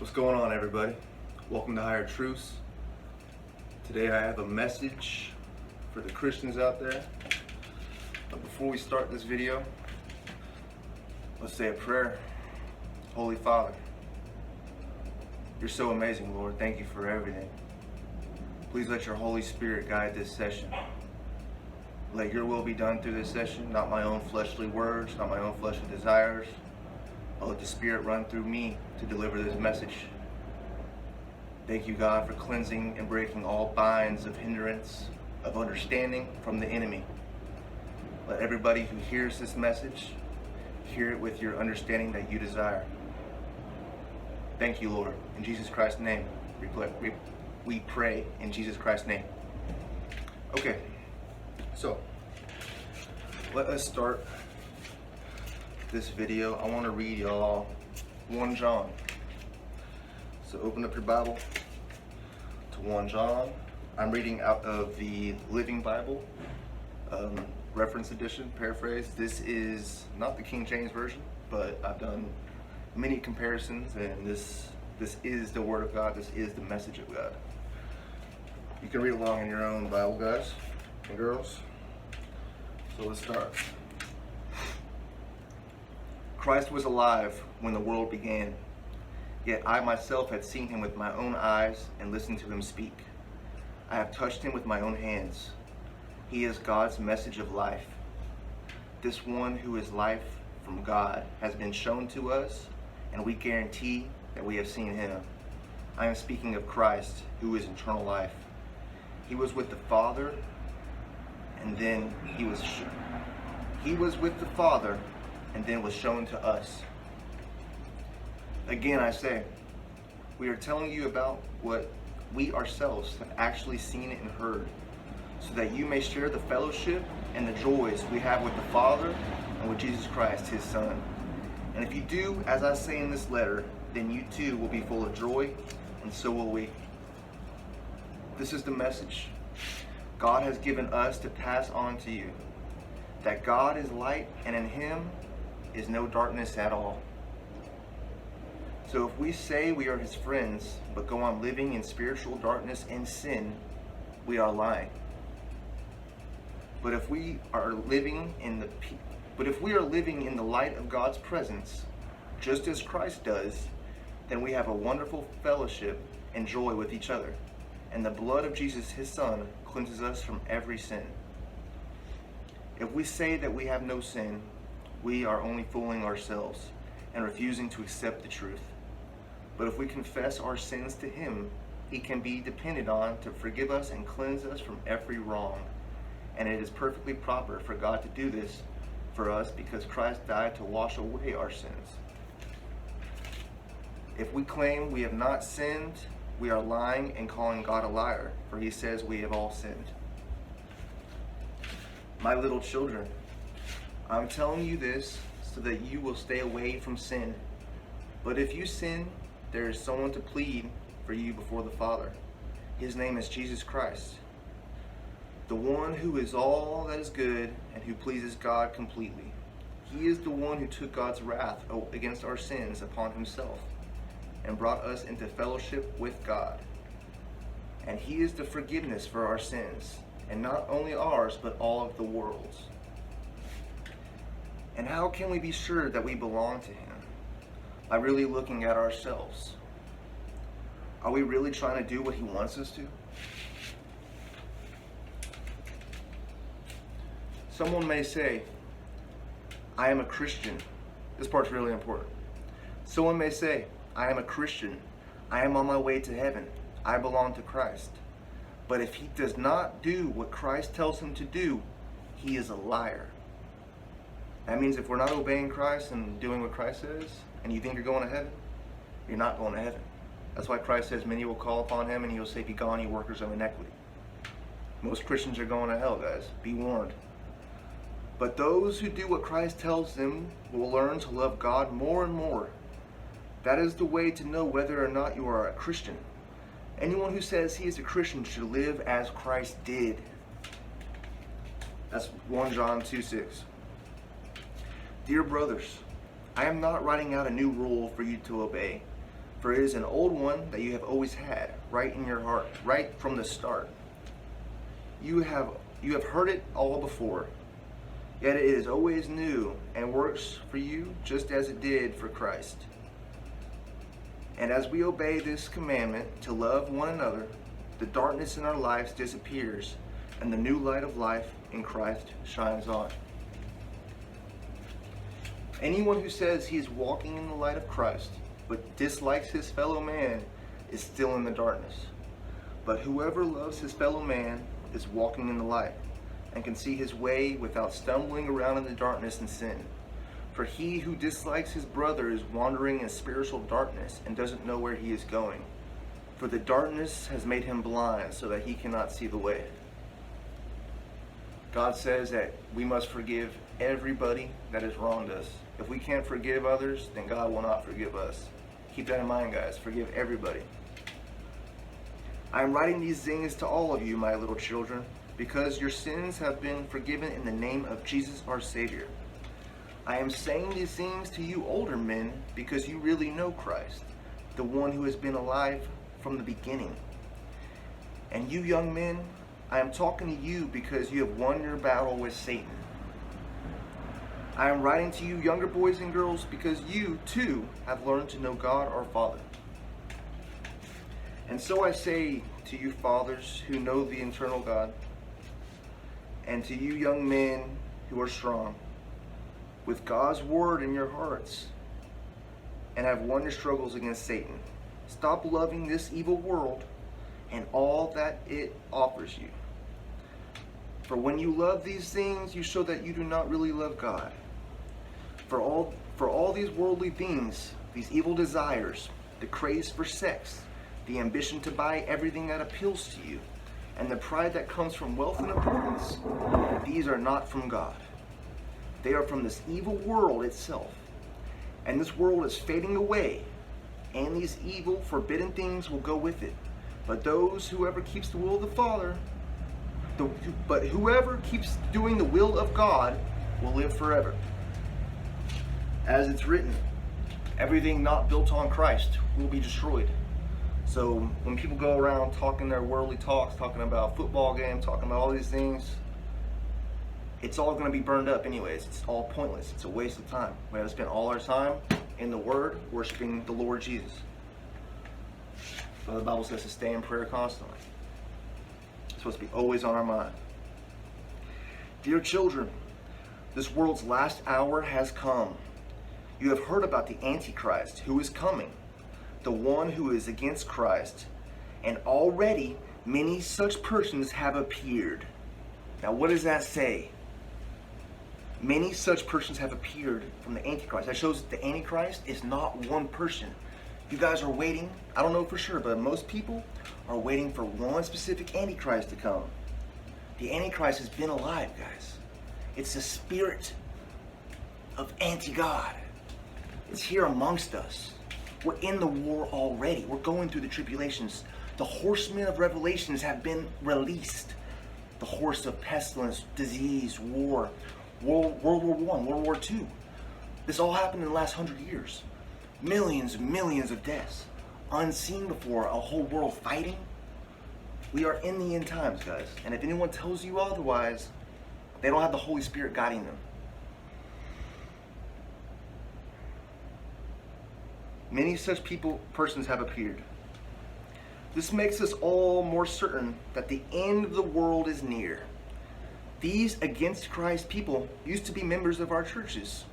What's going on, everybody? Welcome to Higher Truths. Today I have a message for the Christians out there. But before we start this video, let's say a prayer. Holy Father, you're so amazing, Lord. Thank you for everything. Please let your Holy Spirit guide this session. Let your will be done through this session, not my own fleshly words, not my own fleshly desires. But let the Spirit run through me to deliver this message. Thank you, God, for cleansing and breaking all binds of hindrance, of understanding from the enemy. Let everybody who hears this message hear it with your understanding that you desire. Thank you, Lord. In Jesus Christ's name, we pray in Jesus Christ's name. Okay, so let us start this video. I want to read y'all 1 John. So open up your Bible to 1 John. I'm reading out of the Living Bible, reference edition, paraphrase. This is not the King James Version, but I've done many comparisons, and this is the Word of God. This is the message of God. You can read along in your own Bible, guys and girls. So let's start. Christ was alive when the world began, yet I myself had seen him with my own eyes and listened to him speak. I have touched him with my own hands. He is God's message of life. This one who is life from God has been shown to us, and we guarantee that we have seen him. I am speaking of Christ, who is eternal life. He was with the Father, and then he was with the Father, and then was shown to us. Again, I say, we are telling you about what we ourselves have actually seen and heard, so that you may share the fellowship and the joys we have with the Father and with Jesus Christ, his Son. And if you do as I say in this letter, then you too will be full of joy, and so will we. This is the message God has given us to pass on to you, that God is light, and in him is no darkness at all. So if we say we are his friends, but go on living in spiritual darkness and sin, we are lying. But if we are living in the light of God's presence, just as Christ does, then we have a wonderful fellowship and joy with each other. And the blood of Jesus, his Son, cleanses us from every sin. If we say that we have no sin, we are only fooling ourselves and refusing to accept the truth. But if we confess our sins to him, he can be depended on to forgive us and cleanse us from every wrong. And it is perfectly proper for God to do this for us, because Christ died to wash away our sins. If we claim we have not sinned, we are lying and calling God a liar, for he says we have all sinned. My little children, I'm telling you this so that you will stay away from sin. But if you sin, there is someone to plead for you before the Father. His name is Jesus Christ, the one who is all that is good and who pleases God completely. He is the one who took God's wrath against our sins upon himself and brought us into fellowship with God. And he is the forgiveness for our sins, and not only ours, but all of the world's. And how can we be sure that we belong to him? By really looking at ourselves. Are we really trying to do what he wants us to? Someone may say, I am a Christian. This part's really important. Someone may say, I am a Christian. I am on my way to heaven. I belong to Christ. But if he does not do what Christ tells him to do, he is a liar. That means if we're not obeying Christ and doing what Christ says, and you think you're going to heaven, you're not going to heaven. That's why Christ says, many will call upon him and he will say, be gone, you workers of iniquity. Most Christians are going to hell, guys. Be warned. But those who do what Christ tells them will learn to love God more and more. That is the way to know whether or not you are a Christian. Anyone who says he is a Christian should live as Christ did. That's 1 John 2:6. Dear brothers, I am not writing out a new rule for you to obey, For it is an old one that you have always had, right in your heart, right from the start. You have heard it all before, yet it is always new and works for you just as it did for Christ. And as we obey this commandment to love one another, the darkness in our lives disappears, and the new light of life in Christ shines on. Anyone who says he is walking in the light of Christ, but dislikes his fellow man, is still in the darkness. But whoever loves his fellow man is walking in the light, and can see his way without stumbling around in the darkness and sin. For he who dislikes his brother is wandering in spiritual darkness and doesn't know where he is going. For the darkness has made him blind so that he cannot see the way. God says that we must forgive everybody that has wronged us. If we can't forgive others, then God will not forgive us. Keep that in mind, guys. Forgive everybody. I am writing these things to all of you, my little children, because your sins have been forgiven in the name of Jesus our Savior. I am saying these things to you older men because you really know Christ, the one who has been alive from the beginning. And you young men, I am talking to you because you have won your battle with Satan. I am writing to you younger boys and girls because you too have learned to know God our Father. And so I say to you fathers who know the eternal God, and to you young men who are strong, with God's word in your hearts, and have won your struggles against Satan, stop loving this evil world and all that it offers you. For when you love these things, you show that you do not really love God. For all these worldly things, these evil desires, the craze for sex, the ambition to buy everything that appeals to you, and the pride that comes from wealth and importance, these are not from God. They are from this evil world itself. And this world is fading away, and these evil, forbidden things will go with it. But whoever keeps the will of the Father, but whoever keeps doing the will of God will live forever. As it's written, everything not built on Christ will be destroyed. So when people go around talking their worldly talks, talking about football game, talking about all these things, it's all going to be burned up anyways. It's all pointless. It's a waste of time. We have to spend all our time in the Word, worshiping the Lord Jesus. So the Bible says to stay in prayer constantly. It's supposed to be always on our mind. Dear children, this world's last hour has come. You have heard about the Antichrist who is coming, the one who is against Christ, and already many such persons have appeared. Now what does that say? Many such persons have appeared from the Antichrist. That shows that the Antichrist is not one person. You guys are waiting, I don't know for sure, but most people are waiting for one specific Antichrist to come. The Antichrist has been alive, guys. It's the spirit of anti-God. It's here amongst us. We're in the war already. We're going through the tribulations. The horsemen of Revelations have been released. The horse of pestilence, disease, war, World War I, World War II. This all happened in the last 100 years. Millions and millions of deaths. Unseen before, a whole world fighting. We are in the end times, guys. And if anyone tells you otherwise, they don't have the Holy Spirit guiding them. Many such persons have appeared. This makes us all more certain that the end of the world is near. These against Christ people used to be members of our churches,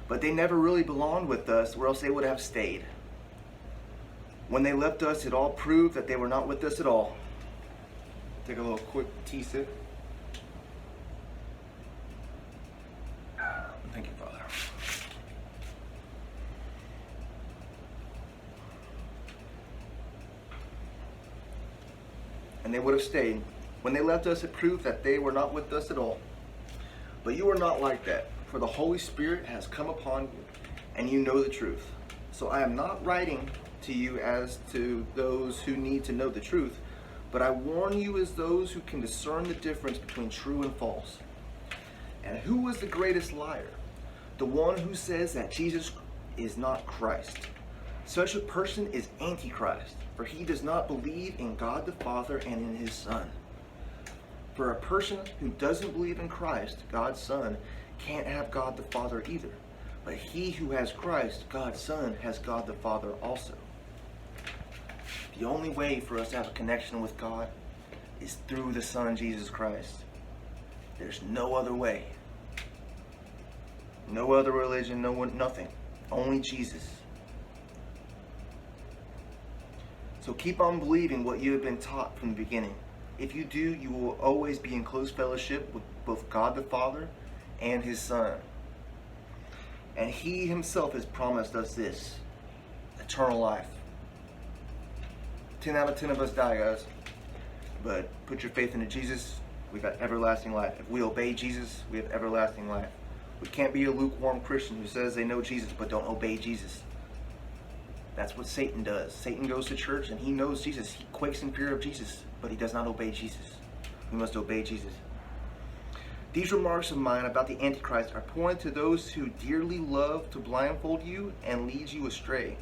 but they never really belonged with us, or else they would have stayed. When they left us, it all proved that they were not with us at all. Take a little quick tea sip. Thank you, Father. And they would have stayed. When they left us, it proved that they were not with us at all. But you are not like that, for the Holy Spirit has come upon you, and you know the truth. So I am not writing to you as to those who need to know the truth, but I warn you as those who can discern the difference between true and false. And who was the greatest liar? The one who says that Jesus is not Christ, Such a person is Antichrist, for he does not believe in God the Father and in his Son. For a person who doesn't believe in Christ, God's Son, can't have God the Father either. But he who has Christ, God's Son, has God the Father also. The only way for us to have a connection with God is through the Son, Jesus Christ. There's no other way. No other religion, nothing. Only Jesus. So keep on believing what you have been taught from the beginning. If you do, you will always be in close fellowship with both God the Father and his Son. And he himself has promised us this, eternal life. 10 out of 10 of us die, guys. But put your faith into Jesus, we got everlasting life. If we obey Jesus, we have everlasting life. We can't be a lukewarm Christian who says they know Jesus but don't obey Jesus. That's what Satan does. Satan goes to church and he knows Jesus. He quakes in fear of Jesus, but he does not obey Jesus. We must obey Jesus. These remarks of mine about the Antichrist are pointed to those who dearly love to blindfold you and lead you astray.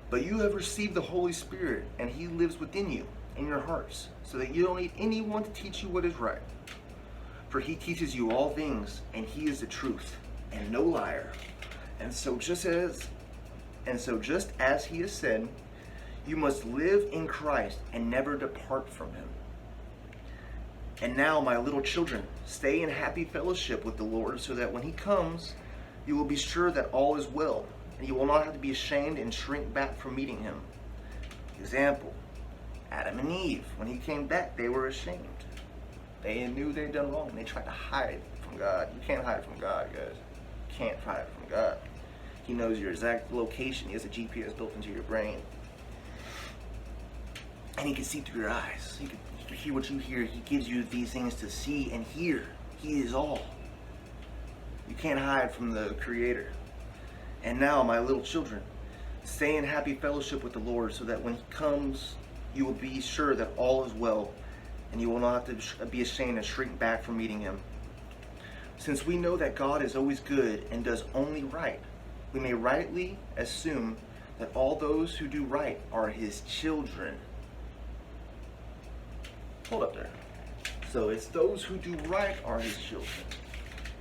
But you have received the Holy Spirit, and he lives within you, in your hearts, so that you don't need anyone to teach you what is right. For he teaches you all things, and he is the truth, and no liar. And so just as he has said, you must live in Christ and never depart from him. And now, my little children, stay in happy fellowship with the Lord, so that when he comes, you will be sure that all is well, and you will not have to be ashamed and shrink back from meeting him. Example, Adam and Eve, when he came back, they were ashamed. They knew they'd done wrong, and they tried to hide from God. You can't hide from God, guys. You can't hide from God. He knows your exact location. He has a GPS built into your brain. And he can see through your eyes. He can hear what you hear. He gives you these things to see and hear. He is all. You can't hide from the Creator. And now, my little children, stay in happy fellowship with the Lord, so that when he comes, you will be sure that all is well, and you will not have to be ashamed and shrink back from meeting him. Since we know that God is always good and does only right, we may rightly assume that all those who do right are his children. Hold up there. So it's those who do right are his children.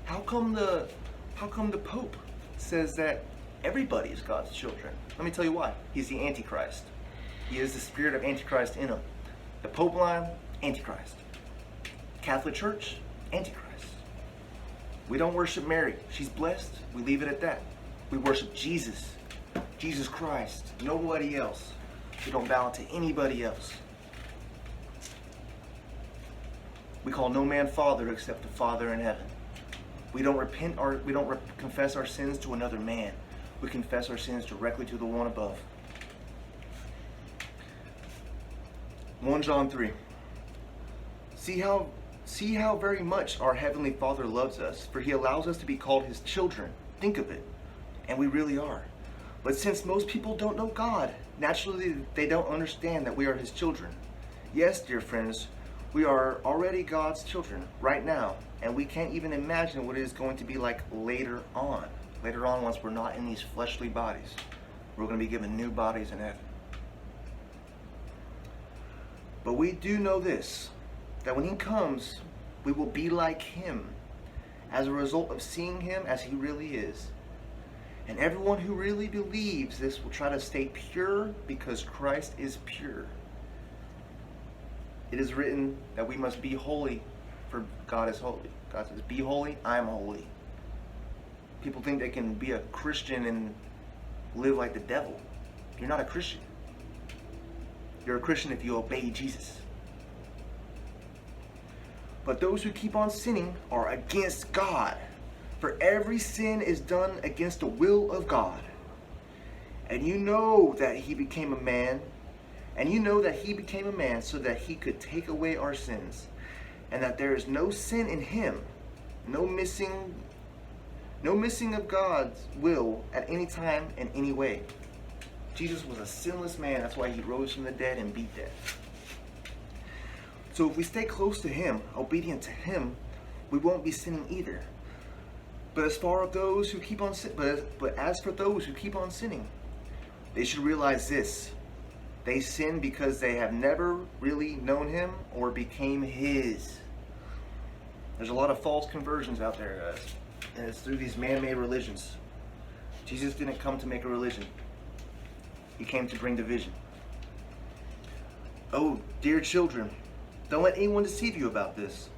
How come the Pope says that everybody is God's children? Let me tell you why. He's the Antichrist. He is the spirit of Antichrist in him. The Pope line, Antichrist. Catholic Church, Antichrist. We don't worship Mary. She's blessed. We leave it at that. We worship Jesus. Jesus Christ. Nobody else. We don't bow to anybody else. We call no man Father except the Father in heaven. We don't confess our sins to another man. We confess our sins directly to the one above. 1 John 3. See how very much our Heavenly Father loves us, for he allows us to be called his children. Think of it. And we really are. But since most people don't know God, naturally they don't understand that we are his children. Yes, dear friends, we are already God's children right now, and we can't even imagine what it is going to be like later on. Later on, once we're not in these fleshly bodies, we're going to be given new bodies in heaven. But we do know this, that when he comes, we will be like him as a result of seeing him as he really is. And everyone who really believes this will try to stay pure because Christ is pure. It is written that we must be holy, for God is holy. God says, be holy, I am holy. People think they can be a Christian and live like the devil. You're not a Christian. You're a Christian if you obey Jesus. But those who keep on sinning are against God. For every sin is done against the will of God. And you know that he became a man. And you know that he became a man so that he could take away our sins. And that there is no sin in him. No missing of God's will at any time in any way. Jesus was a sinless man. That's why he rose from the dead and beat death. So if we stay close to him, obedient to him, we won't be sinning either. But as for those who keep on sinning, They should realize this: they sin because they have never really known him or became his. There's a lot of false conversions out there, guys, and it's through these man-made religions. Jesus didn't come to make a religion. He came to bring division. Oh, dear children, don't let anyone deceive you about this.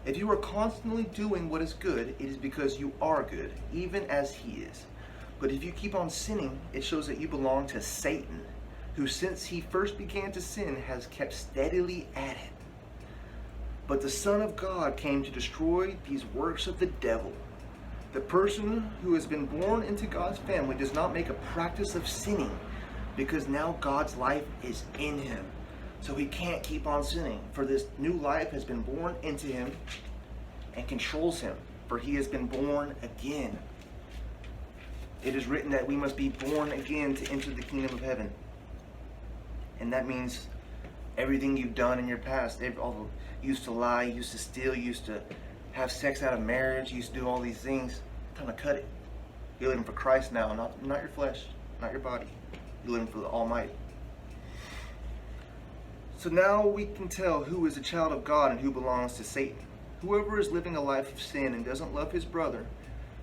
If you are constantly doing what is good, it is because you are good, even as he is. But if you keep on sinning, it shows that you belong to Satan, who since he first began to sin has kept steadily at it. But the Son of God came to destroy these works of the devil. The person who has been born into God's family does not make a practice of sinning, because now God's life is in him. So he can't keep on sinning, for this new life has been born into him and controls him, for he has been born again. It is written that we must be born again to enter the kingdom of heaven. And that means everything you've done in your past. You used to lie, you used to steal, you used to have sex out of marriage, you used to do all these things. Time to cut it. You're living for Christ now, not your flesh, not your body. You're living for the Almighty. So now we can tell who is a child of God and who belongs to Satan. Whoever is living a life of sin and doesn't love his brother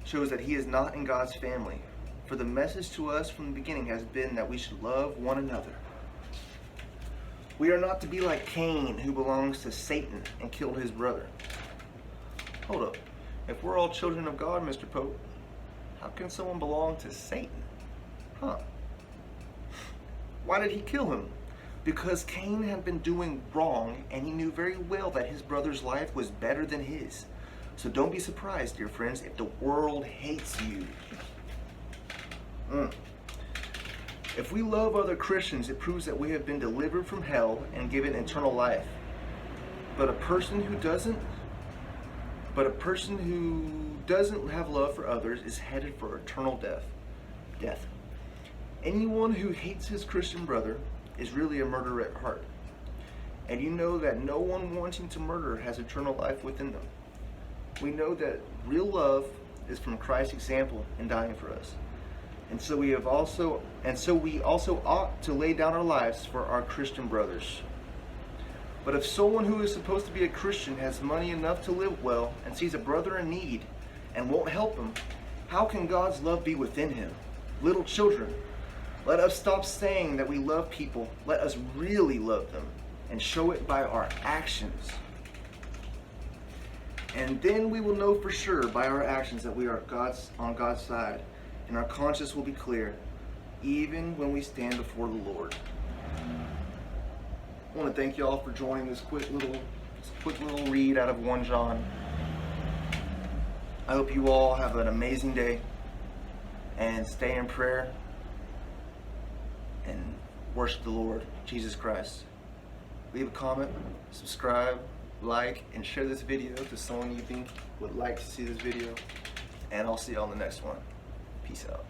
shows that he is not in God's family. For the message to us from the beginning has been that we should love one another. We are not to be like Cain, who belongs to Satan and killed his brother. Hold up. If we're all children of God, Mr. Pope, how can someone belong to Satan? Huh. Why did he kill him? Because Cain had been doing wrong, and he knew very well that his brother's life was better than his. So don't be surprised, dear friends, if the world hates you. If we love other Christians, it proves that we have been delivered from hell and given eternal life. But a person who doesn't have love for others is headed for eternal death. Anyone who hates his Christian brother is really a murderer at heart. And you know that no one wanting to murder has eternal life within them. We know that real love is from Christ's example in dying for us. And so we also ought to lay down our lives for our Christian brothers. But if someone who is supposed to be a Christian has money enough to live well and sees a brother in need and won't help him, how can God's love be within him? Little children, let us stop saying that we love people. Let us really love them and show it by our actions. And then we will know for sure by our actions that we are on God's side, and our conscience will be clear, even when we stand before the Lord. I want to thank you all for joining this quick little read out of 1 John. I hope you all have an amazing day, and stay in prayer and worship the Lord Jesus Christ. Leave a comment, subscribe, like, and share this video to someone you think would like to see this video. And I'll see you on the next one. Peace out.